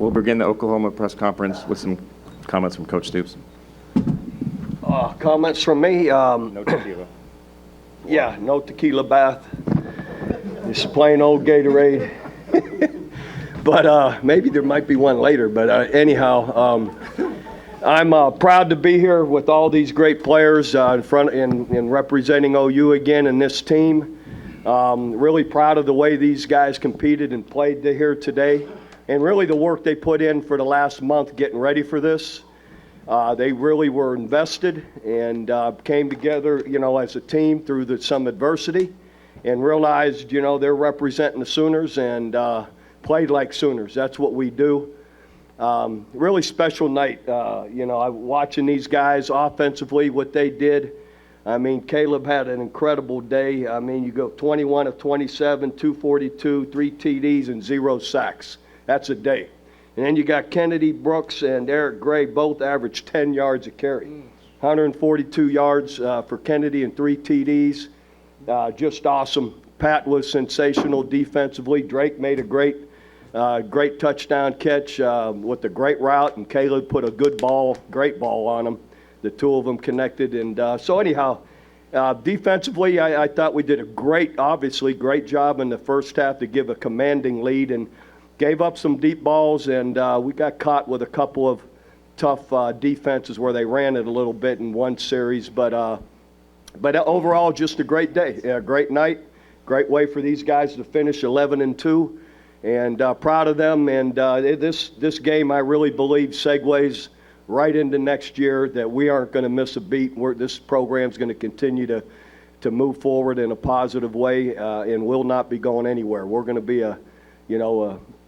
We'll begin the Oklahoma press conference with some comments from Coach Stoops. Comments from me? No tequila. Yeah, no tequila bath. Just plain old Gatorade. But maybe there might be one later. But anyhow, I'm proud to be here with all these great players in front and representing OU again in this team. Really proud of the way these guys competed and played here today, and really the work they put in for the last month getting ready for this. They really were invested and came together, as a team through some adversity, and realized, they're representing the Sooners and played like Sooners. That's what we do. Really special night. Watching these guys offensively, what they did. I mean, Caleb had an incredible day. I mean, you go 21 of 27, 242, 3 TDs, and 0 sacks. That's a day. And then you got Kennedy Brooks and Eric Gray, both averaged 10 yards a carry. 142 yards for Kennedy and 3 TDs. Just awesome. Pat was sensational defensively. Drake made a great touchdown catch with a great route, and Caleb put a great ball on him. The two of them connected. And so anyhow, defensively, I thought we did a great job in the first half to give a commanding lead, and gave up some deep balls, and we got caught with a couple of tough defenses where they ran it a little bit in one series. But overall, just a great day, a great night, great way for these guys to finish 11-2, and proud of them. And this game, I really believe, segues right into next year, that we aren't going to miss a beat. This program's going to continue to move forward in a positive way, and will not be going anywhere. We're going to be a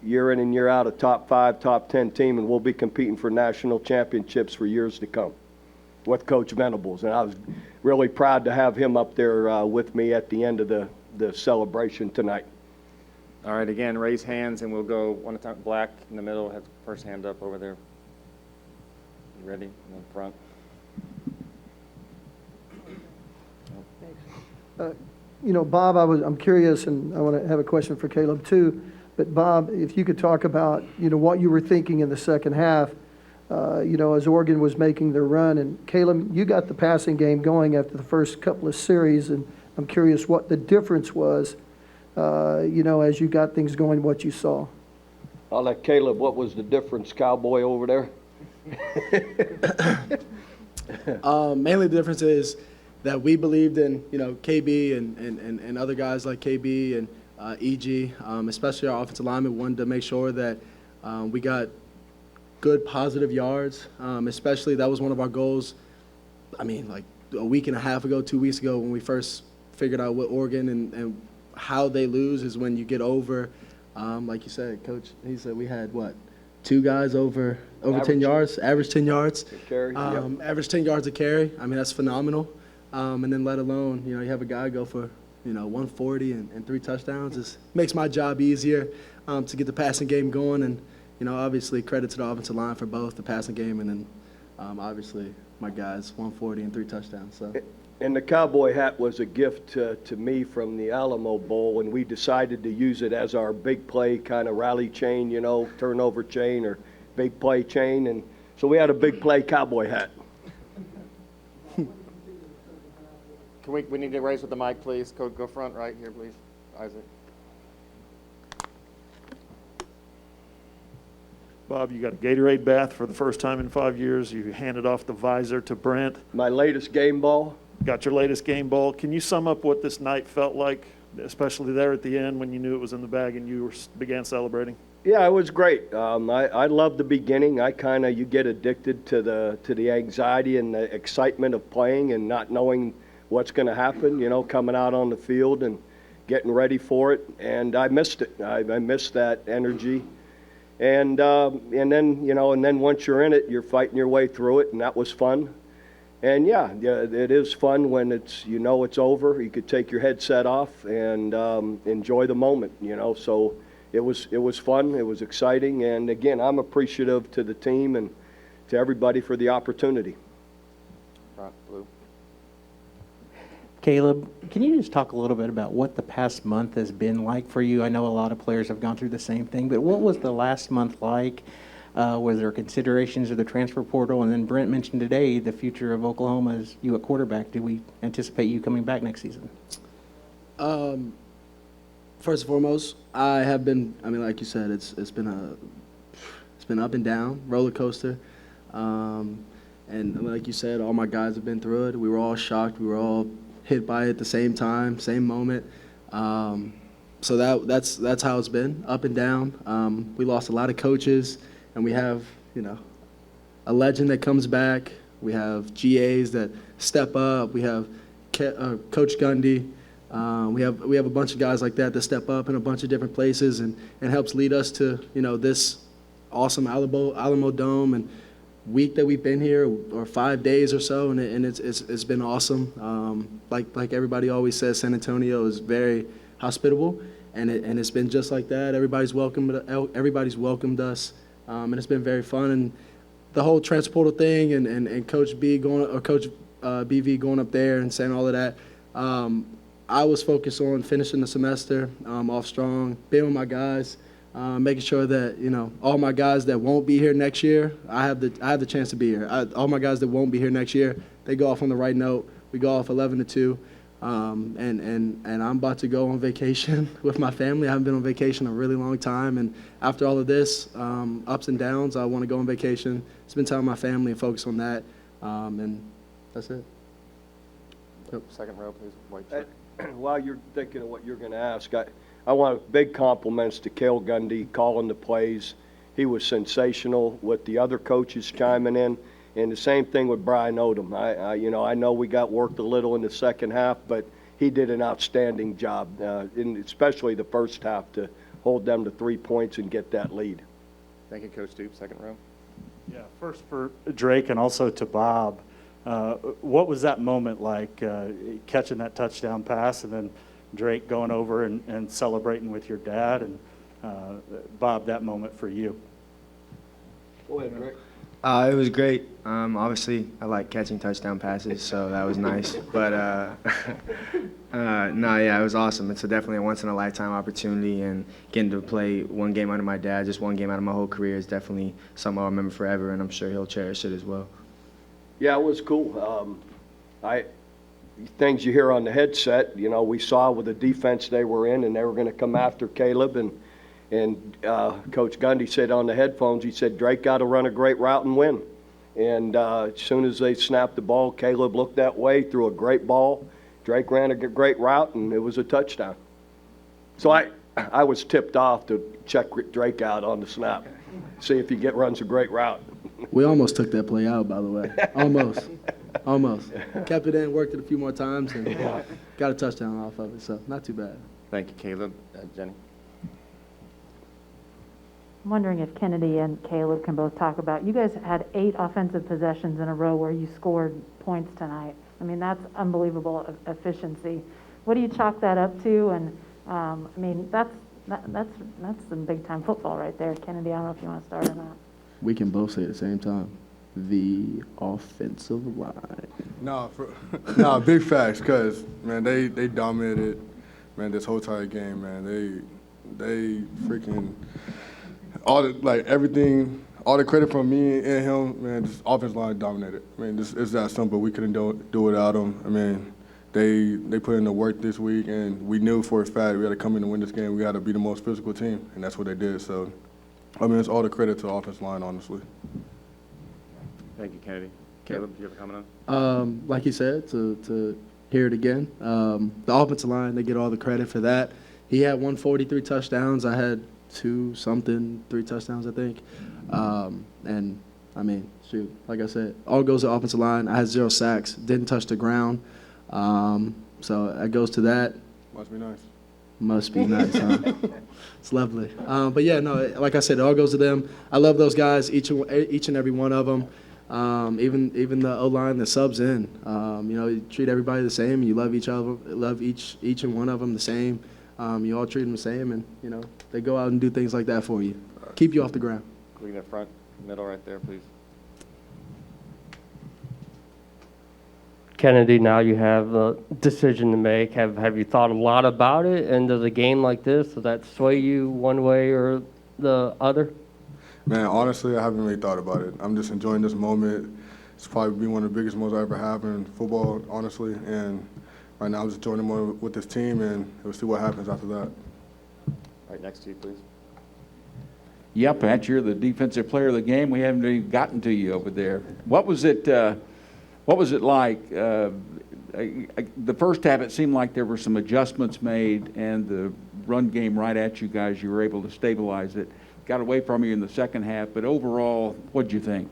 year in and year out a top 5, top 10 team, and we'll be competing for national championships for years to come with Coach Venables. And I was really proud to have him up there with me at the end of the celebration tonight. All right, again, raise hands, and we'll go one at a time. Black in the middle, have the first hand up over there. You ready? In the front. Bob, I'm curious, and I want to have a question for Caleb too. But Bob, if you could talk about, what you were thinking in the second half, as Oregon was making their run. And Caleb, you got the passing game going after the first couple of series, and I'm curious what the difference was, as you got things going, what you saw. I'll let Caleb, what was the difference, cowboy over there? Mainly the difference is that we believed in, KB and other guys like KB and EG, especially our offensive linemen. Wanted to make sure that we got good positive yards, especially that was one of our goals. I mean, like a week and a half ago, 2 weeks ago, when we first figured out what Oregon and how they lose is when you get over, like you said, Coach, he said we had, 2 guys over 10 yards, average 10 yards. Average 10 yards a carry. I mean, that's phenomenal. And then let alone, you have a guy go for, 140 and 3 touchdowns. It makes my job easier to get the passing game going. And, obviously credit to the offensive line for both the passing game and then obviously my guys, 140 and 3 touchdowns. So. And the cowboy hat was a gift to me from the Alamo Bowl, and we decided to use it as our big play kind of rally chain, turnover chain or big play chain. And so we had a big play cowboy hat. We need to raise with the mic, please. Go front right here, please. Isaac. Bob, you got a Gatorade bath for the first time in 5 years. You handed off the visor to Brent. My latest game ball. Got your latest game ball. Can you sum up what this night felt like, especially there at the end when you knew it was in the bag and you began celebrating? Yeah, it was great. I love the beginning. You get addicted to the anxiety and the excitement of playing and not knowing what's going to happen, coming out on the field and getting ready for it. And I missed it. I missed that energy. And then once you're in it, you're fighting your way through it, and that was fun. And yeah, it is fun when it's over. You could take your headset off and enjoy the moment, So it was fun. It was exciting. And again, I'm appreciative to the team and to everybody for the opportunity. Front, blue. Caleb, can you just talk a little bit about what the past month has been like for you? I know a lot of players have gone through the same thing, but what was the last month like? Were there considerations of the transfer portal? And then Brent mentioned today the future of Oklahoma as you at quarterback. Do we anticipate you coming back next season? First and foremost, I have been. I mean, like you said, it's been up and down, roller coaster, and like you said, all my guys have been through it. We were all shocked. We were all hit by it at the same time, same moment. So that's how it's been, up and down. We lost a lot of coaches, and we have a legend that comes back. We have GAs that step up. We have Coach Gundy. We have a bunch of guys like that step up in a bunch of different places and helps lead us to this awesome Alamo Dome and week that we've been here, or 5 days or so, and it's been awesome. Like everybody always says, San Antonio is very hospitable, and it's been just like that. Everybody's welcomed us, and it's been very fun. And the whole transfer portal thing and Coach BV going up there and saying all of that. I was focused on finishing the semester off strong, being with my guys, making sure that all my guys that won't be here next year, I have the chance to be here. All my guys that won't be here next year, they go off on the right note. We go off 11-2, and I'm about to go on vacation with my family. I haven't been on vacation in a really long time, and after all of this ups and downs, I want to go on vacation, spend time with my family, and focus on that, and that's it. Yep. Second row, please. White shirt. While you're thinking of what you're going to ask, I want big compliments to Cale Gundy calling the plays. He was sensational with the other coaches chiming in, and the same thing with Brian Odom. I know we got worked a little in the second half, but he did an outstanding job, especially the first half, to hold them to 3 points and get that lead. Thank you, Coach Stoops. Second row. Yeah, first for Drake and also to Bob. What was that moment like, catching that touchdown pass and then Drake going over and celebrating with your dad? And Bob, that moment for you. Go ahead, Drake. It was great. Obviously, I like catching touchdown passes, so that was nice. But it was awesome. It's definitely a once-in-a-lifetime opportunity, and getting to play one game under my dad, just one game out of my whole career, is definitely something I'll remember forever, and I'm sure he'll cherish it as well. Yeah, it was cool. Things you hear on the headset, we saw with the defense they were in, and they were going to come after Caleb, and Coach Gundy said on the headphones, he said, Drake got to run a great route and win. And as soon as they snapped the ball, Caleb looked that way, threw a great ball. Drake ran a great route, and it was a touchdown. So I was tipped off to check Drake out on the snap, see if he runs a great route. We almost took that play out, by the way. Almost. Kept it in, worked it a few more times, and got a touchdown off of it, so not too bad. Thank you, Caleb. Jenny. I'm wondering if Kennedy and Caleb can both talk about, you guys had 8 offensive possessions in a row where you scored points tonight. I mean, that's unbelievable efficiency. What do you chalk that up to? And that's some big-time football right there. Kennedy, I don't know if you want to start or not. We can both say at the same time. The offensive line. No, big facts, because, man, they dominated, man, this whole entire game, man. They freaking, everything, all the credit from me and him, man, this offensive line dominated. I mean, it's that simple. We couldn't do without them. I mean, they put in the work this week, and we knew for a fact we had to come in and win this game. We had to be the most physical team, and that's what they did. So, I mean, it's all the credit to the offensive line, honestly. Thank you, Kennedy. Caleb, do you have a comment on? Like you said, to hear it again, the offensive line, they get all the credit for that. He had 143 touchdowns. I had 3 touchdowns, I think. And, I mean, shoot, like I said, all goes to offensive line. I had 0 sacks, didn't touch the ground. So it goes to that. Must be nice. Must be nice, huh? It's lovely. But, yeah, no, like I said, it all goes to them. I love those guys, each and every one of them. Even the O-line that subs in, you treat everybody the same. You love each other, love each and one of them the same. You all treat them the same, and they go out and do things like that for you. Keep you off the ground. We in the front, middle, right there, please. Kennedy, now you have a decision to make. Have you thought a lot about it? And does a game like this, does that sway you one way or the other? Man, honestly, I haven't really thought about it. I'm just enjoying this moment. It's probably been one of the biggest moments I ever have in football, honestly. And right now, I'm just enjoying the moment with this team, and we'll see what happens after that. Right next to you, please. Yep, Pat, you're the defensive player of the game. We haven't even gotten to you over there. What was it like? The first half, it seemed like there were some adjustments made, and the run game right at you guys, you were able to stabilize it. Got away from you in the second half, but overall, what'd you think?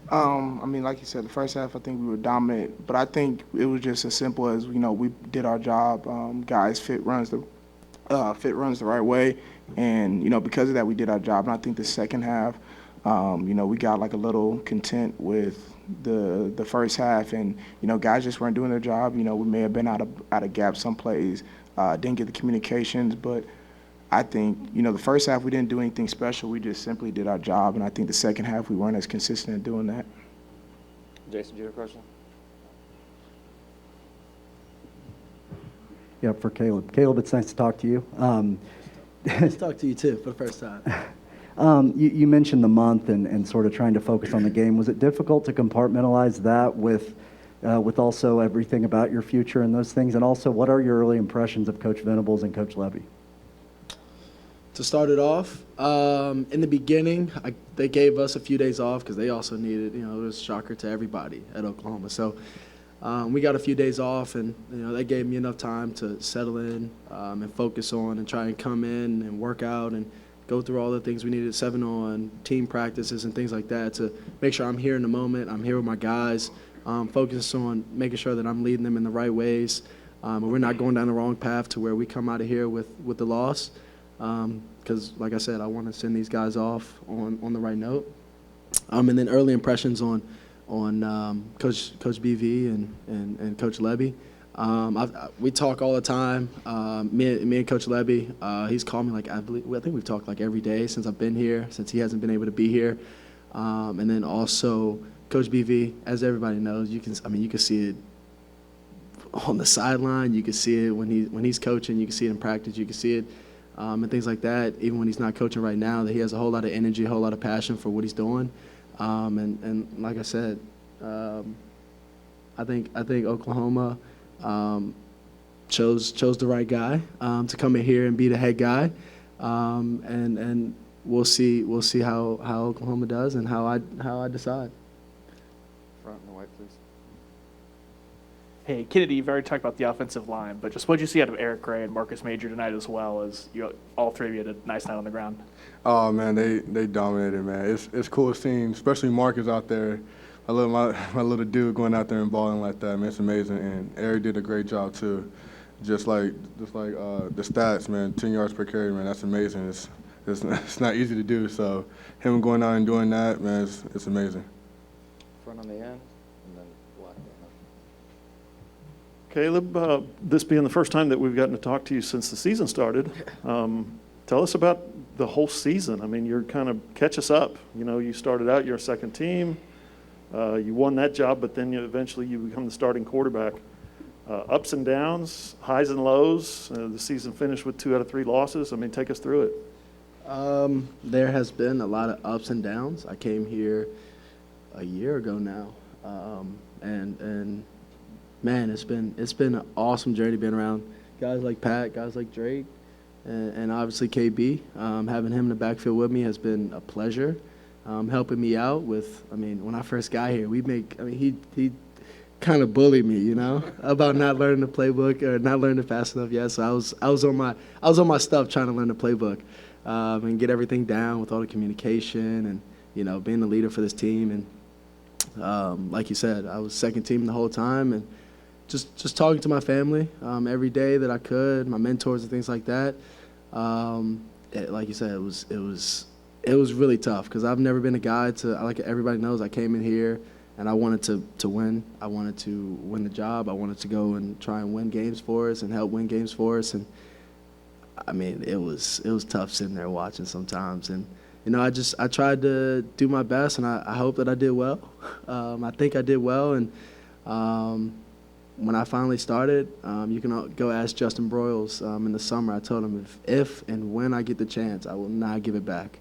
I mean, like you said, the first half, I think we were dominant, but I think it was just as simple as, we did our job. Guys fit runs the right way, and, because of that, we did our job. And I think the second half, we got like a little content with the first half, and, guys just weren't doing their job. We may have been out of gaps some plays, didn't get the communications, but I think, the first half we didn't do anything special. We just simply did our job, and I think the second half we weren't as consistent in doing that. Jason, do you have a question? Yeah, for Caleb. Caleb, it's nice to talk to you. Nice to talk to you too for the first time. You mentioned the month and sort of trying to focus on the game. Was it difficult to compartmentalize that with also everything about your future and those things? And also, what are your early impressions of Coach Venables and Coach Levy? To start it off, in the beginning, they gave us a few days off because they also needed, it was a shocker to everybody at Oklahoma. So we got a few days off, and they gave me enough time to settle in and focus on and try and come in and work out and go through all the things we needed, 7-on, team practices and things like that, to make sure I'm here in the moment, I'm here with my guys, focus on making sure that I'm leading them in the right ways, and we're not going down the wrong path to where we come out of here with the loss. Because, like I said, I want to send these guys off on the right note. And then early impressions on Coach BV and Coach Levy. We talk all the time. Me and Coach Levy. He's called me I think we've talked every day since I've been here, since he hasn't been able to be here. And then also Coach BV, as everybody knows, you can see it on the sideline. You can see it when he's coaching. You can see it in practice. You can see it. And things like that, even when he's not coaching right now, that he has a whole lot of energy, a whole lot of passion for what he's doing. And like I said, I think Oklahoma chose the right guy to come in here and be the head guy. And we'll see how Oklahoma does and how I decide. Front and the white, please. Hey, Kennedy, you've already talked about the offensive line, but just what did you see out of Eric Gray and Marcus Major tonight, as well as all three of you had a nice night on the ground? Oh man, they dominated, man. It's cool seeing, especially Marcus out there. I love my little dude going out there and balling like that, man. It's amazing, and Eric did a great job too. Just like the stats, man. 10 yards per carry, man. That's amazing. It's not easy to do. So him going out and doing that, man, it's amazing. Front on the end, and then black. Caleb, this being the first time that we've gotten to talk to you since the season started, tell us about the whole season. I mean, you're kind of catch us up. You started out, you're a second team. You won that job, but then eventually you become the starting quarterback. Ups and downs, highs and lows. The season finished with 2 out of 3 losses. I mean, take us through it. There has been a lot of ups and downs. I came here a year ago now, and man, it's been an awesome journey being around guys like Pat, guys like Drake, and obviously KB. Having him in the backfield with me has been a pleasure. Helping me out with, when I first got here, he kind of bullied me, about not learning the playbook or not learning it fast enough yet. So I was on my stuff trying to learn the playbook and get everything down with all the communication and being the leader for this team. And like you said, I was second team the whole time, and just talking to my family every day that I could, my mentors and things like that. Like you said, it was really tough because I've never been a guy like everybody knows, I came in here and I wanted to win. I wanted to win the job. I wanted to go and try and win games for us and help win games for us. And it was tough sitting there watching sometimes. And I tried to do my best, and I hope that I did well. I think I did well, and when I finally started, you can go ask Justin Broyles in the summer. I told him if and when I get the chance, I will not give it back.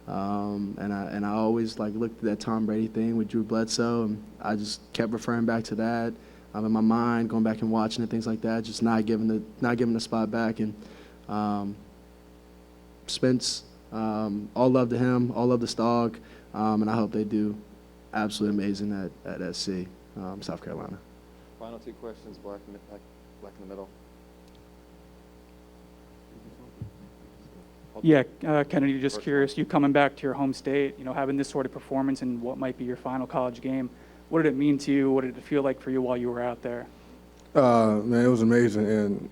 And I always looked at that Tom Brady thing with Drew Bledsoe, and I just kept referring back to that. In my mind, going back and watching it, things like that, just not giving the spot back. And Spence, all love to him, all love to Stog, and I hope they do absolutely amazing at SC, South Carolina. Final two questions, black in the middle. Yeah, Kennedy, just curious, you coming back to your home state, having this sort of performance in what might be your final college game, what did it mean to you? What did it feel like for you while you were out there? Man, it was amazing, and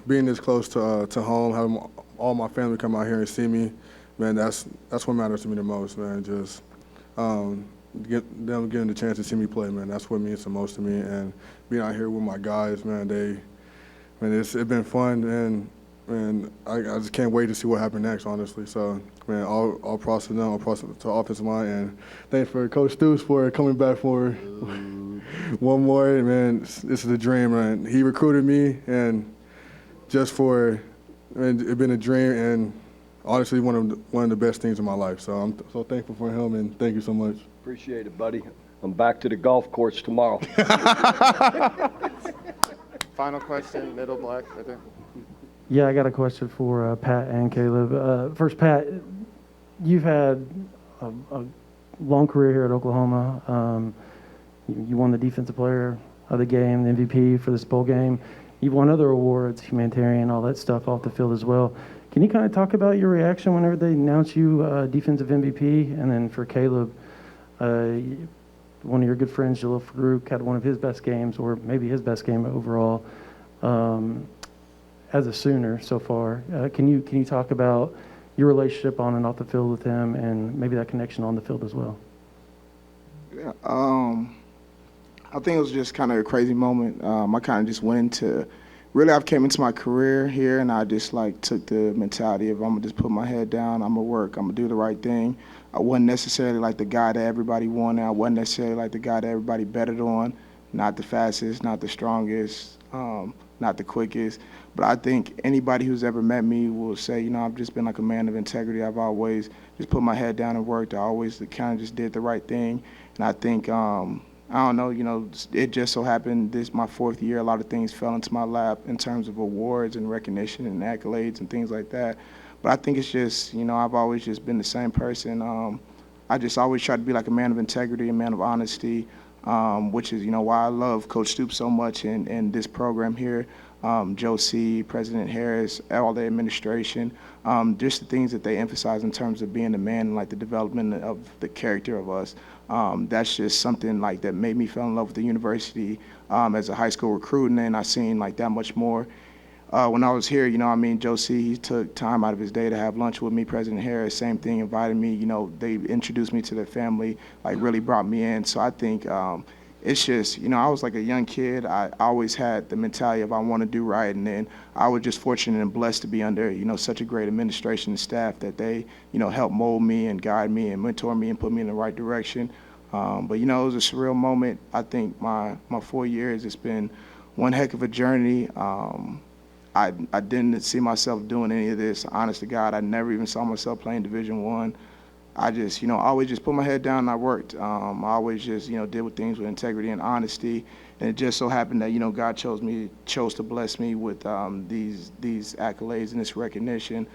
being this close to home, having all my family come out here and see me, man, that's what matters to me the most, man. Just them getting the chance to see me play, man, that's what means the most to me. And being out here with my guys, man, it's been fun, and I just can't wait to see what happens next, honestly. So, man, all props to them, all props to the offensive line, and thanks for Coach Stoops for coming back for one more. Man, this is a dream, man. He recruited me, and it's been a dream, and honestly, one of the best things in my life. So I'm so thankful for him, and thank you so much. Appreciate it, buddy. I'm back to the golf course tomorrow. Final question, middle black, right there. Yeah, I got a question for Pat and Caleb. First, Pat, you've had a long career here at Oklahoma. You won the Defensive Player of the Game, the MVP for this bowl game. You've won other awards, humanitarian, all that stuff off the field as well. Can you kind of talk about your reaction whenever they announced you Defensive MVP? And then for Caleb, one of your good friends, Jalil Farouk, had one of his best games, or maybe his best game overall. As a Sooner so far, can you talk about your relationship on and off the field with him, and maybe that connection on the field as well? Yeah, I think it was just kind of a crazy moment. I kind of just went into, really I've came into my career here, and I just took the mentality of I'm gonna just put my head down, I'm gonna work, I'm gonna do the right thing. I wasn't necessarily the guy that everybody wanted. I wasn't necessarily the guy that everybody betted on. Not the fastest, not the strongest, not the quickest. But I think anybody who's ever met me will say, I've just been a man of integrity. I've always just put my head down and worked. I always kind of just did the right thing. And I think, I don't know, it just so happened this my fourth year, a lot of things fell into my lap in terms of awards and recognition and accolades and things like that. But I think it's just, I've always just been the same person. I just always try to be a man of integrity, a man of honesty, which is, why I love Coach Stoops so much and this program here. Joe C., President Harris, all the administration, just the things that they emphasize in terms of being a man and the development of the character of us. That's just something that made me fall in love with the university as a high school recruit, and then I seen that much more. When I was here, Joe C., he took time out of his day to have lunch with me. President Harris, same thing, invited me. They introduced me to their family, really brought me in. So I think it's just, I was a young kid. I always had the mentality of I want to do right. And then I was just fortunate and blessed to be under, such a great administration and staff that they, helped mold me and guide me and mentor me and put me in the right direction. But, it was a surreal moment. I think my 4 years, it's been one heck of a journey. I didn't see myself doing any of this. Honest to God, I never even saw myself playing Division I. I just, I always just put my head down and I worked. I always just, did with things with integrity and honesty. And it just so happened that, God chose to bless me with these accolades and this recognition.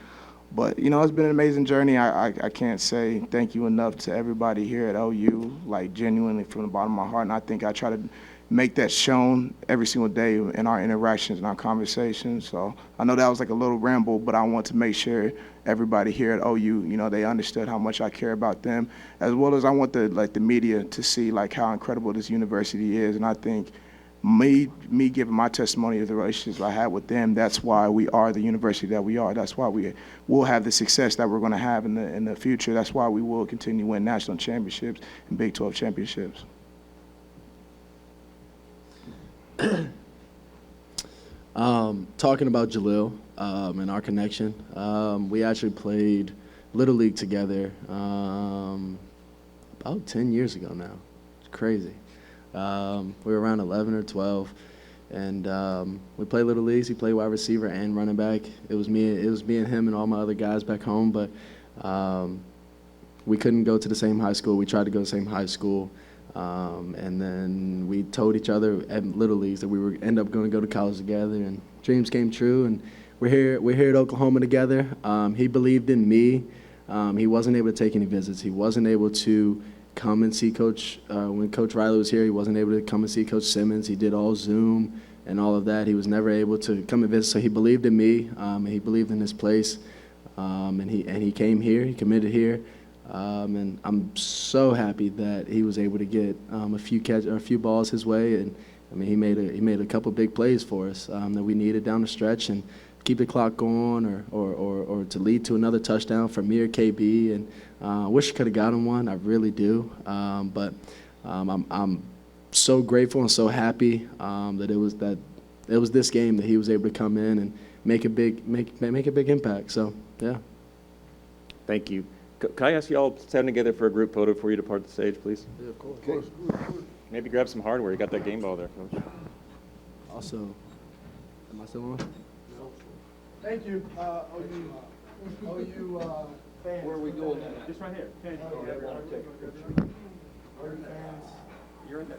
But, it's been an amazing journey. I can't say thank you enough to everybody here at OU, genuinely from the bottom of my heart. And I think I try to make that shown every single day in our interactions and our conversations. So I know that was a little ramble, but I want to make sure everybody here at OU, they understood how much I care about them, as well as I want the media to see how incredible this university is. And I think me giving my testimony of the relationships I had with them, that's why we are the university that we are. That's why we will have the success that we're going to have in the future. That's why we will continue to win national championships and Big 12 championships. Talking about Jalil and our connection, we actually played Little League together about 10 years ago now. It's crazy. We were around 11 or 12, and we played little leagues. He played wide receiver and running back. It was me and him and all my other guys back home, but we couldn't go to the same high school. We tried to go to the same high school, and then we told each other at little leagues that we were end up going to go to college together, and dreams came true. And we're here at Oklahoma together. He believed in me. He wasn't able to take any visits. He wasn't able to come and see Coach when Coach Riley was here. He wasn't able to come and see Coach Simmons. He did all Zoom and all of that. He was never able to come and visit. So he believed in me. And he believed in his place. And he came here. He committed here. And I'm so happy that he was able to get a few balls his way. And I mean, he made a couple big plays for us that we needed down the stretch and keep the clock going, or to lead to another touchdown for me or KB. And I wish I could have gotten one. I really do. But I'm so grateful and so happy that it was this game that he was able to come in and make a big impact. So yeah. Thank you. Could I ask you all to stand together for a group photo before you depart the stage, please? Yeah, of course. Maybe grab some hardware. You got that game ball there, Coach. Also, am I still on? Thank you, OU fans. Where are we going now? Just right here. Okay. You're in the